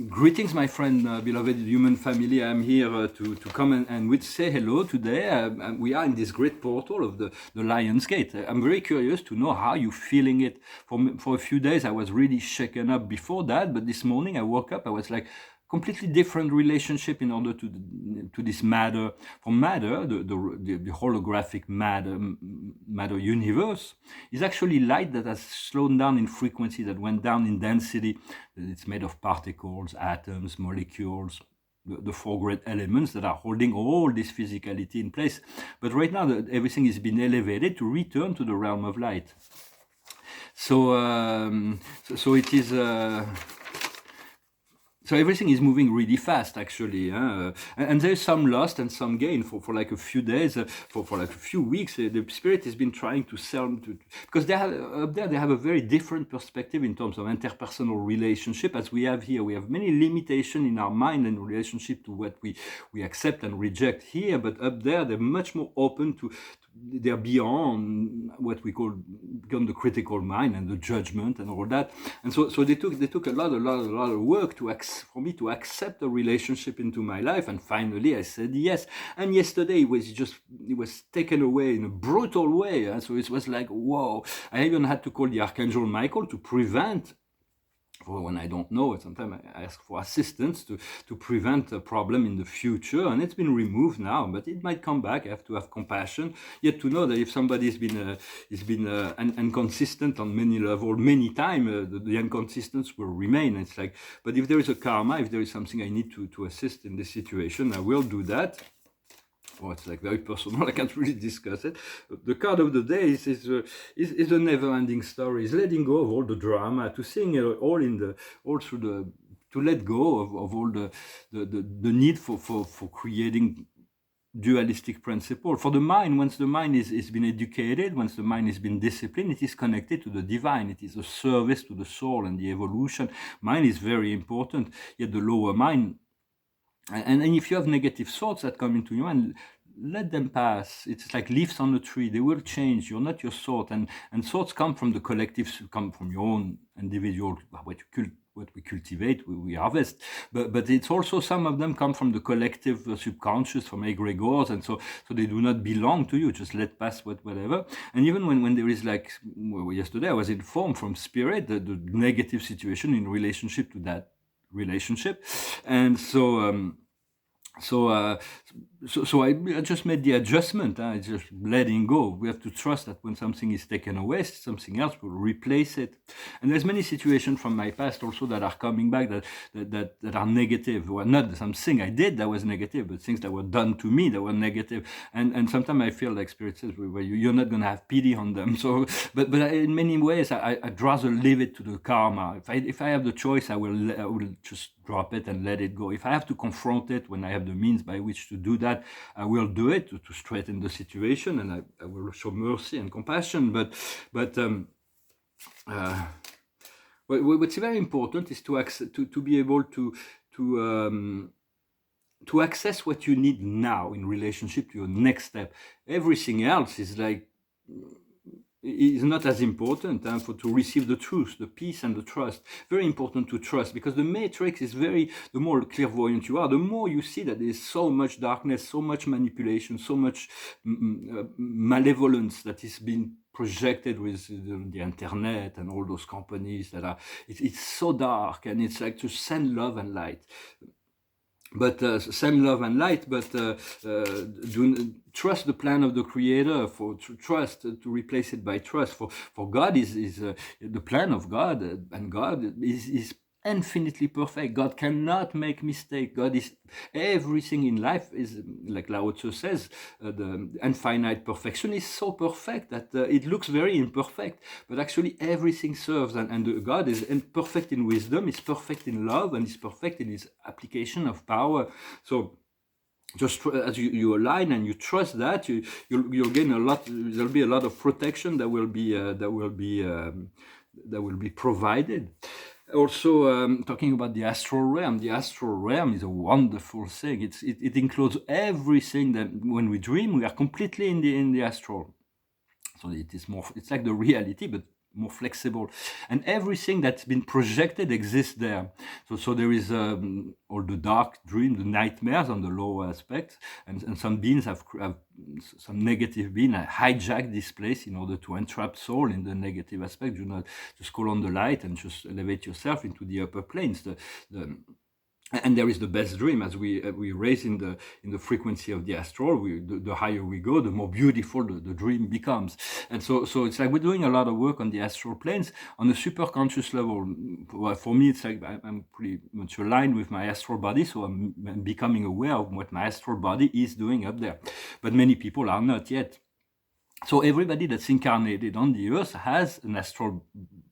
Greetings, my friend, beloved human family. I'm here to come and we'd say hello today. And we are in this great portal of the Lion's Gate. I'm very curious to know how you're feeling it. For a few days, I was really shaken up before that, but this morning I woke up, I was like, completely different relationship in order to this matter. From matter, the holographic matter universe is actually light that has slowed down in frequency, that went down in density. It's made of particles, atoms, molecules, the four great elements that are holding all this physicality in place. But right now, everything is being elevated to return to the realm of light. So it is. So everything is moving really fast, actually, and there's some loss and some gain for like a few days, for like a few weeks. The spirit has been trying to sell because they have up there. They have a very different perspective in terms of interpersonal relationship as we have here. We have many limitations in our mind and relationship to what we accept and reject here, but up there they're much more open to they're beyond what we call beyond the critical mind and the judgment and all that. And so they took a lot of work for me to accept a relationship into my life. And finally I said yes. And yesterday it was taken away in a brutal way. And so it was like, whoa. I even had to call the Archangel Michael to prevent, for when I don't know it, sometimes I ask for assistance to prevent a problem in the future, and it's been removed now, but it might come back. I have to have compassion, yet to know that if somebody's been inconsistent on many levels, many times, the inconsistency will remain. It's like, but if there is a karma, if there is something I need to assist in this situation, I will do that. Oh, it's like very personal. I can't really discuss it. The card of the day is a never-ending story. It's letting go of all the drama, to sing to let go of all the need for creating dualistic principle. For the mind, once the mind is been educated, once the mind has been disciplined, it is connected to the divine. It is a service to the soul and the evolution. Mind is very important, yet the lower mind. And if you have negative thoughts that come into your mind, let them pass. It's like leaves on a tree. They will change. You're not your thought. And thoughts come from the collective, come from your own individual, what we cultivate, we harvest. But it's also, some of them come from the collective subconscious, from egregores. And so they do not belong to you. Just let pass whatever. And even when there is like, yesterday I was informed from spirit that the negative situation in relationship to that relationship. And so I just made the adjustment. It's just letting go. We have to trust that when something is taken away, something else will replace it. And there's many situations from my past also that are coming back that are negative. Well, not something I did that was negative, but things that were done to me that were negative. And sometimes I feel like Spirit says, well, you're not going to have pity on them. So, but in many ways, I'd rather leave it to the karma. If I have the choice, I will just drop it and let it go. If I have to confront it when I have the means by which to do that, I will do it to straighten the situation, and I will show mercy and compassion. But what's very important is to be able to access what you need now in relationship to your next step. Everything else is like, is not as important to receive the truth, the peace and the trust. Very important to trust, because the matrix is the more clairvoyant you are, the more you see that there's so much darkness, so much manipulation, so much malevolence that is being projected with the internet and all those companies that are, it's so dark, and it's like to send love and light. But send love and light, but trust the plan of the Creator. Trust to replace it by trust. For God is the plan of God, and God is infinitely perfect. God cannot make mistake. God is, everything in life is, like Lao Tzu says, the infinite perfection is so perfect that it looks very imperfect, but actually everything serves, and God is perfect in wisdom, is perfect in love, and is perfect in his application of power. So just as you align and you trust that, you'll gain a lot. There'll be a lot of protection that will be provided. Also, talking about the astral realm is a wonderful thing. It includes everything that when we dream, we are completely in the astral. So it's like the reality, but more flexible, and everything that's been projected exists there. So there is all the dark dreams, the nightmares on the lower aspects, and some beings have some negative being hijack this place in order to entrap soul in the negative aspect. Do not just call on the light and just elevate yourself into the upper planes. And there is the best dream as we raise in the frequency of the astral. The higher we go, the more beautiful the dream becomes. And so it's like we're doing a lot of work on the astral planes on a super conscious level. Well, for me, it's like I'm pretty much aligned with my astral body, so I'm becoming aware of what my astral body is doing up there. But many people are not yet. So everybody that's incarnated on the earth has an astral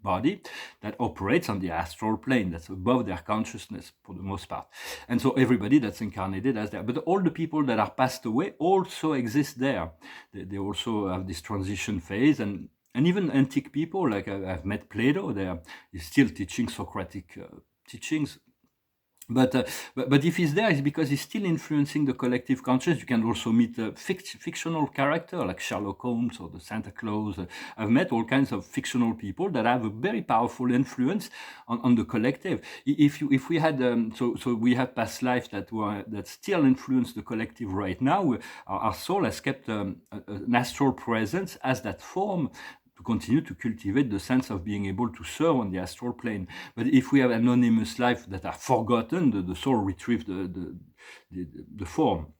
body that operates on the astral plane, that's above their consciousness for the most part. And so everybody that's incarnated has that. But all the people that are passed away also exist there. They also have this transition phase, and even antique people, like I've met Plato there, he's still teaching Socratic teachings. But if he's there, it's because he's still influencing the collective consciousness. You can also meet a fictional character like Sherlock Holmes or the Santa Claus. I've met all kinds of fictional people that have a very powerful influence on the collective. If we had so we have past lives that still influence the collective right now. Our soul has kept an astral presence as that form to continue to cultivate the sense of being able to serve on the astral plane. But if we have anonymous lives that are forgotten, the soul retrieves the form.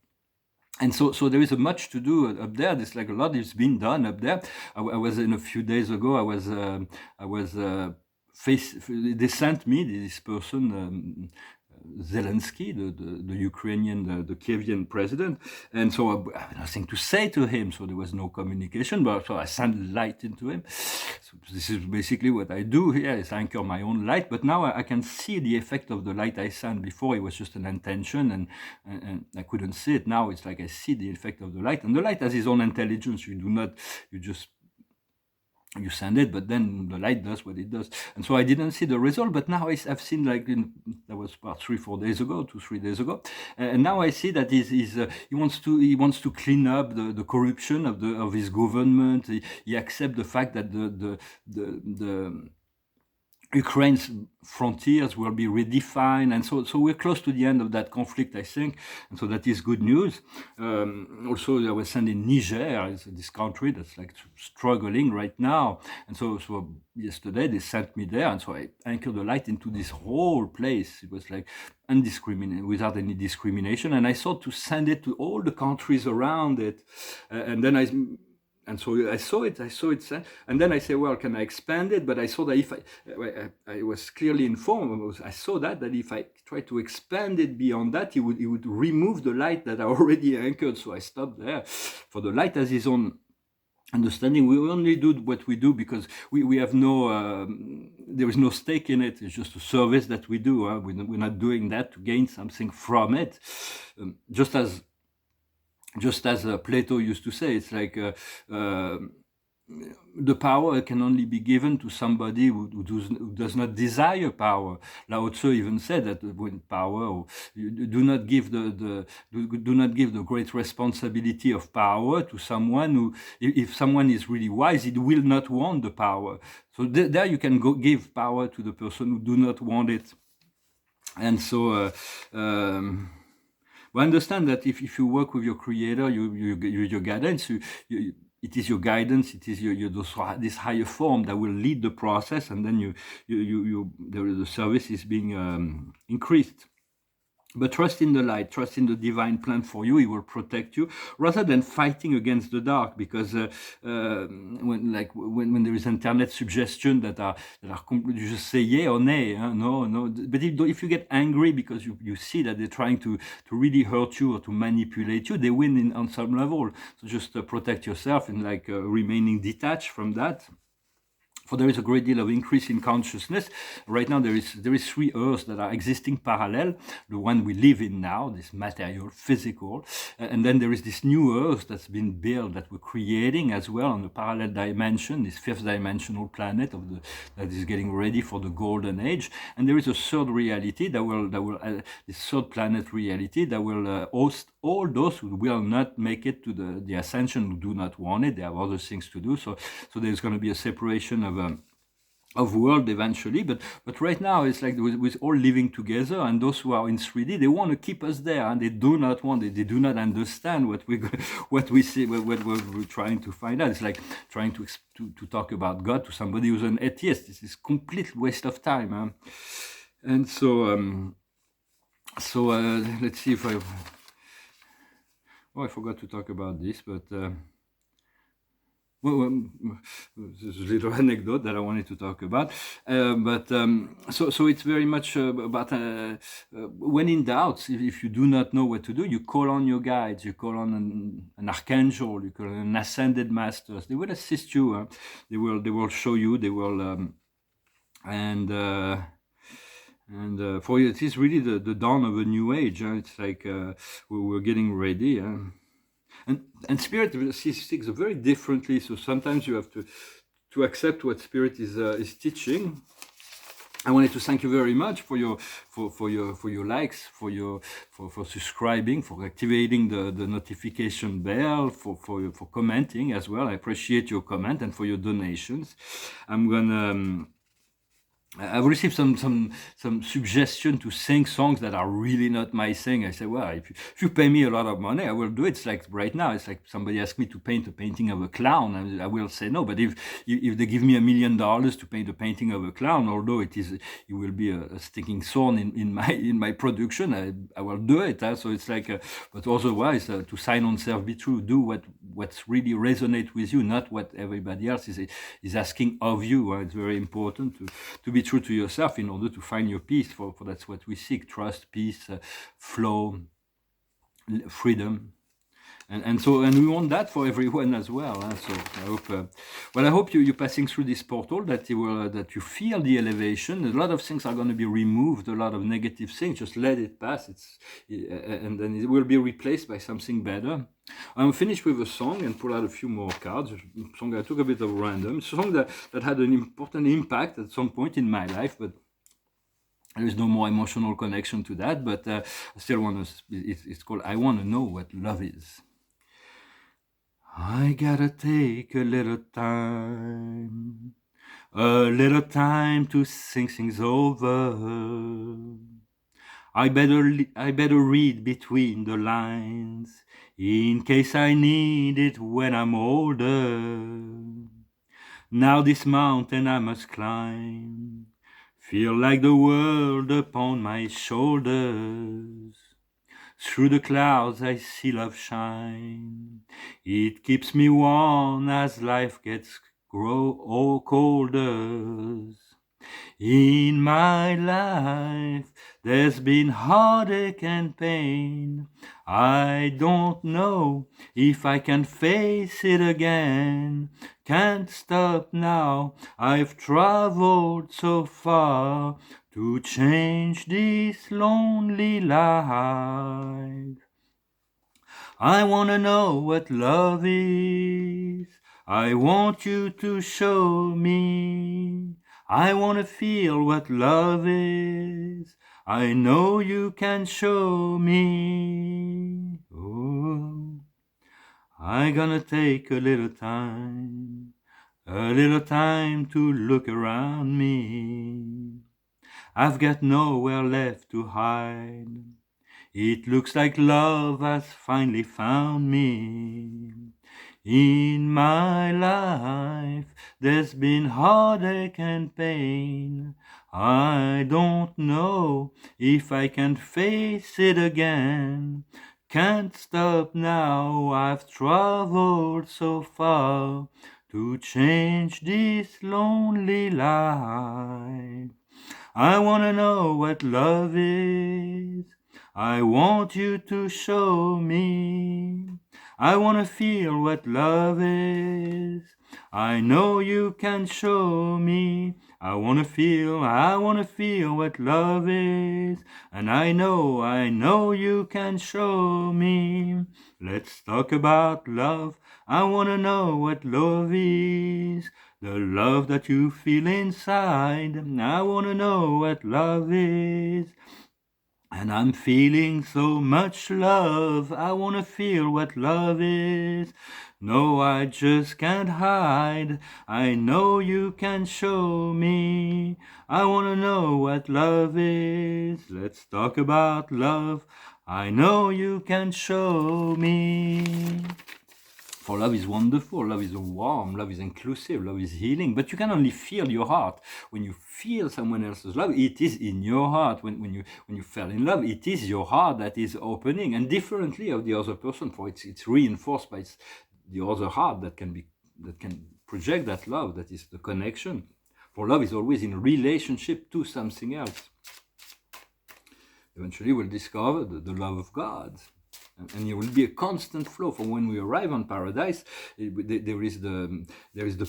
And so there is much to do up there. There's like a lot is being done up there. I was in a few days ago. They sent me this person. Zelensky, the Ukrainian, the Kievian president, and so I had nothing to say to him, so there was no communication, but so I sent light into him. So this is basically what I do here, is anchor my own light, but now I can see the effect of the light I sent. Before it was just an intention, and I couldn't see it. Now it's like I see the effect of the light, and the light has its own intelligence. You send it, but then the light does what it does. And so I didn't see the result, but now I've seen, like, that was about 2-3 days ago, and now I see that he wants to clean up the corruption of his government. He accepts the fact that the Ukraine's frontiers will be redefined, and so we're close to the end of that conflict, I think, and so that is good news. Also, I was sending Niger, is this country that's like struggling right now, and so yesterday they sent me there, and so I anchored the light into this whole place. It was like undiscriminated, without any discrimination, and I thought to send it to all the countries around it, and so I saw it, and then I say, well, can I expand it? But I saw that if I was clearly informed, I saw that if I try to expand it beyond that, he would remove the light that I already anchored. So I stopped there. For the light has its own understanding. We only do what we do because we have there is no stake in it. It's just a service that we do. We're not doing that to gain something from it. Just as Plato used to say, it's like the power can only be given to somebody who does not desire power. Lao Tzu even said that when power, do not give the great responsibility of power to someone who, if someone is really wise, it will not want the power. So there you can go give power to the person who do not want it. And so. We understand that if you work with your creator, your guidance, it is your guidance, it is this higher form that will lead the process, and then the service is being increased. But trust in the light, trust in the divine plan for you. He will protect you rather than fighting against the dark. Because when there is internet suggestion that are you just say yeah or nay, no. But if you get angry because you see that they're trying to really hurt you or to manipulate you, they win on some level. So just protect yourself and remaining detached from that. For there is a great deal of increase in consciousness. Right now there is 3 earths that are existing parallel. The one we live in now, this material, physical. And then there is this new earth that's been built, that we're creating as well on the parallel dimension, this 5th dimensional planet that is getting ready for the golden age. And there is a third reality that will this third planet reality that will host all those who will not make it to the ascension, who do not want it. They have other things to do. So there's going to be a separation of of world eventually, but right now it's like with all living together, and those who are in 3D, they want to keep us there, and they do not want it, they do not understand what we what we see, what we're trying to find out. It's like trying to talk about God to somebody who's an atheist. This is complete waste of time, huh? And so let's see if I forgot to talk about this, but well, there's a little anecdote that I wanted to talk about, so it's very much about when in doubt, if you do not know what to do, you call on your guides, you call on an archangel, you call on an ascended masters. They will assist you. They will show you. They will for you, it is really the dawn of a new age. It's like we're getting ready. And spirit sees things very differently. So sometimes you have to accept what spirit is teaching. I wanted to thank you very much for your likes, for subscribing, for activating the notification bell, for commenting as well. I appreciate your comment and for your donations. I'm gonna. I've received some suggestion to sing songs that are really not my thing. I say, well, if you pay me a lot of money, I will do it. It's like right now, it's like somebody asked me to paint a painting of a clown. I will say no. But if they give me $1 million to paint a painting of a clown, although it will be a sticking thorn in my production, I will do it. So it's like, but otherwise, to sign on self, be true, do what's really resonate with you, not what everybody else is asking of you. It's very important to be true to yourself in order to find your peace. For that's what we seek: trust, peace, flow, freedom, and we want that for everyone as well. So I hope you're passing through this portal, that you feel the elevation. A lot of things are going to be removed, a lot of negative things. Just let it pass. And then it will be replaced by something better. I'm finished with a song and pull out a few more cards. A song I took a bit of random. It's a song that had an important impact at some point in my life, but there is no more emotional connection to that. But I still want to. It's called "I Want to Know What Love Is." I gotta take a little time to think things over. I better read between the lines in case I need it when I'm older. Now this mountain I must climb, feel like the world upon my shoulders. Through the clouds I see love shine. It keeps me warm as life gets colder. In my life there's been heartache and pain. I don't know if I can face it again. Can't stop now, I've traveled so far to change this lonely life. I wanna know what love is. I want you to show me. I wanna feel what love is. I know you can show me. Oh, I'm gonna take a little time to look around me. I've got nowhere left to hide. It looks like love has finally found me. In my life there's been heartache and pain. I don't know if I can face it again. Can't stop now, I've traveled so far to change this lonely life. I wanna know what love is. I want you to show me. I wanna feel what love is. I know you can show me. I wanna feel what love is. And I know you can show me. Let's talk about love. I wanna know what love is. The love that you feel inside. I wanna know what love is. And I'm feeling so much love. I wanna feel what love is. No, I just can't hide. I know you can show me. I wanna know what love is. Let's talk about love. I know you can show me. For love is wonderful, love is warm, love is inclusive, love is healing, but you can only feel your heart. When you feel someone else's love, it is in your heart. When you fell in love, it is your heart that is opening, and differently of the other person, for it's reinforced by the other heart that can project that love, that is the connection. For love is always in relationship to something else. Eventually we'll discover the love of God. And it will be a constant flow. For when we arrive on paradise, there is the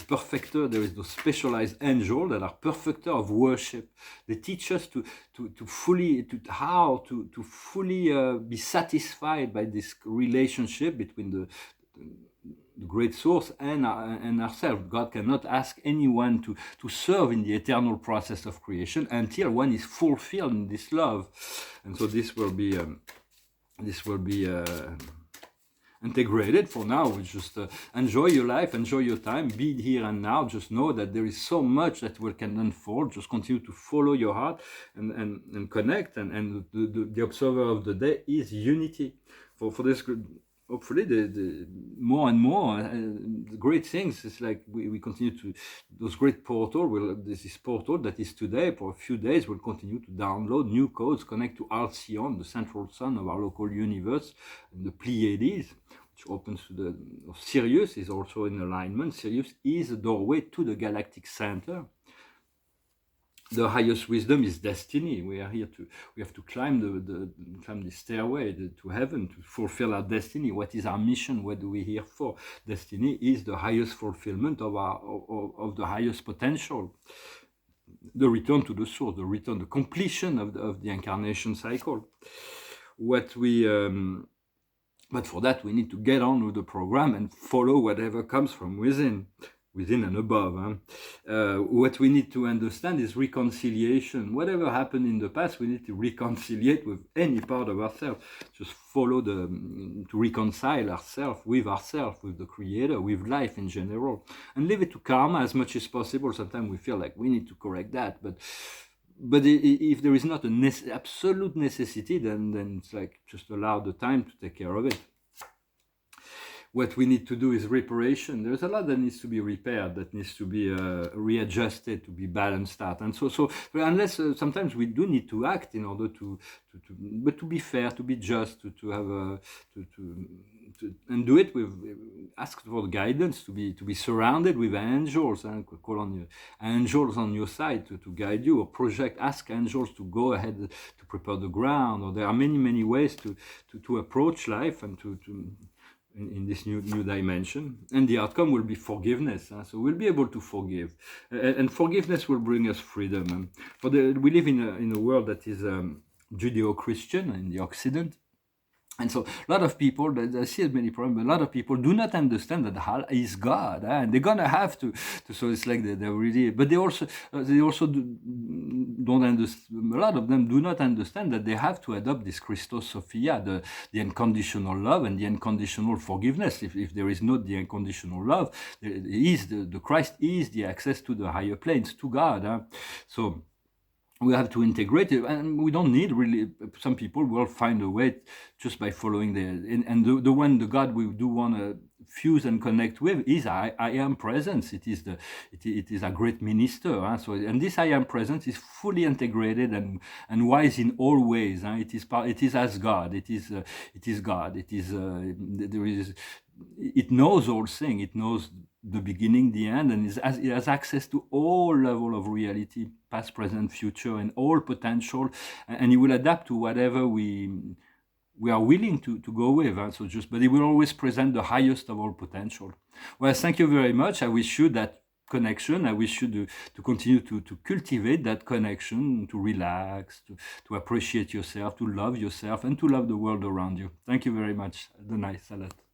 perfecter, there is the specialized angel that are perfecter of worship. They teach us to fully be satisfied by this relationship between the great source and ourselves. God cannot ask anyone to serve in the eternal process of creation until one is fulfilled in this love. And so this will be integrated. For now, we just enjoy your life, enjoy your time, be here and now. Just know that there is so much that can unfold. Just continue to follow your heart and connect. And the observer of the day is unity. For this, hopefully, the more and more the great things. It's like we continue to those great portal. This portal that is today for a few days will continue to download new codes, connect to Alcyon, the central sun of our local universe, and the Pleiades, which opens to the Sirius is also in alignment. Sirius is a doorway to the galactic center. The highest wisdom is destiny. We are here we have to climb the stairway to heaven to fulfill our destiny. What is our mission? What are we here for? Destiny is the highest fulfillment of the highest potential. The return to the source, the completion of the incarnation cycle. But for that, we need to get on with the program and follow whatever comes from within and above. What we need to understand is reconciliation. Whatever happened in the past, we need to reconciliate with any part of ourselves. Just follow to reconcile ourselves, with the Creator, with life in general, and leave it to karma as much as possible. Sometimes we feel like we need to correct that, but if there is not an absolute necessity, then it's like just allow the time to take care of it. What we need to do is reparation. There's a lot that needs to be repaired, that needs to be readjusted, to be balanced out. And so unless sometimes we do need to act in order but to be fair, to be just, to have and do it with ask for guidance, to be surrounded with angels, and call on your angels on your side to guide you, or ask angels to go ahead to prepare the ground. Or there are many ways to approach life and in this new dimension, and the outcome will be forgiveness. So we'll be able to forgive, and forgiveness will bring us freedom. We live in a world that is Judeo-Christian in the Occident. And so a lot of people, I see many problems, but a lot of people do not understand that Allah is God, and they're gonna have to. So it's like they're really, but they also don't understand. A lot of them do not understand that they have to adopt this Christos Sophia, the unconditional love and the unconditional forgiveness. If there is not the unconditional love, the Christ is the access to the higher planes, to God. So we have to integrate it, and we don't need really. Some people will find a way just by following the God we do want to fuse and connect with is I am presence. It is a great minister. So, and this I am presence is fully integrated and wise in all ways. It is as God. It is God. It knows all things. It knows the beginning, the end, and it has access to all level of reality, past, present, future, and all potential, and it will adapt to whatever we are willing to go with. But it will always present the highest of all potential. Well, thank you very much. I wish you that connection. I wish you to continue to cultivate that connection, to relax, to appreciate yourself, to love yourself, and to love the world around you. Thank you very much. Adonai Salat.